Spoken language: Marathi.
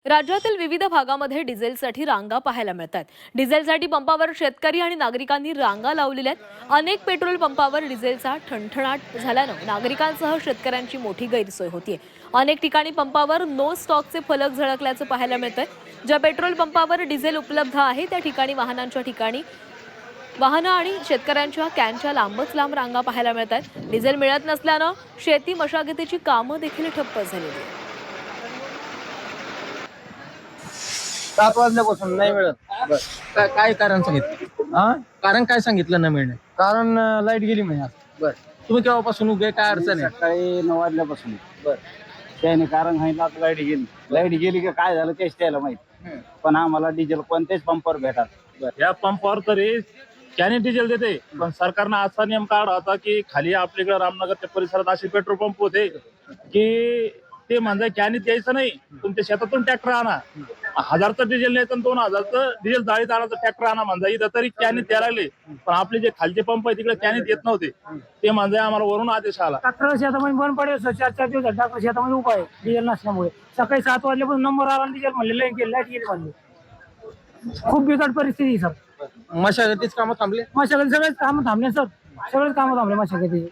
राज्यातील विविध भागामध्ये डिझेलसाठी रांगा पाहायला मिळतात। डिझेलसाठी पंपावर शेतकरी आणि नागरिकांनी रांगा लावलेल्या आहेत। अनेक पेट्रोल पंपावर डिझेलचा ठणठणाट झाल्यानं नागरिकांसह शेतकऱ्यांची मोठी गैरसोय होतीये। अनेक ठिकाणी पंपावर नो स्टॉकचे फलक झळकल्याचं पाहायला मिळतंय। ज्या पेट्रोल पंपावर डिझेल उपलब्ध आहे त्या ठिकाणी वाहनं आणि शेतकऱ्यांच्या कॅनच्या लांबच लांब रांगा पाहायला मिळतात। डिझेल मिळत नसल्यानं शेती मशागतीची कामं देखील ठप्प झालेली आहेत। 7 वाजल्यापासून नाही मिळत। बस काय कारण सांगितलं? हा, कारण काय सांगितलं न मिळणे? कारण लाईट गेली म्हणजे आज. बर, तुम्ही केव्हापासून उभे, काय अडचण आहे? सकाळी 9 वाजल्यापासून बर, त्याने कारण सांगितलं आता लाईट गेली का काय झालं तेच त्याला माहित। पण आम्हाला डिझेल कोणत्याच पंपावर भेटत। या पंपावर तरी कॅने डिझेल देते, पण सरकारनं असा नियम काढला होता की खाली आपल्याकडे रामनगरच्या परिसरात असे पेट्रोल पंप होते की ते म्हणजे कॅने द्यायचं नाही, तुमच्या शेतातून ट्रॅक्टर आणा, 1000चं डिझेल न्यायचं आणि 2000चं डिझेल जाळीत आणायचं ट्रॅक्टर आणा म्हणजे इथं तरी कॅने द्यायला लागले। पण आपले जे खालचे पंप आहे तिकडे कॅने देत नव्हते, ते म्हणजे आम्हाला वरून आदेश आला। ट्रॅक्टर शेतामध्ये बंद पडेल, 4 दिवस ट्रॅक्टर शेतामध्ये उभा आहे डिझेल नसल्यामुळे। सकाळी 7 वाजल्यापासून नंबर आला आणि डिझेल म्हणले लाईट गेली म्हणले। खूप बिकट परिस्थिती सर। मशागतीच कामं थांबले? मशागती सगळेच कामं थांबले सर, सगळेच कामं थांबले मशागती।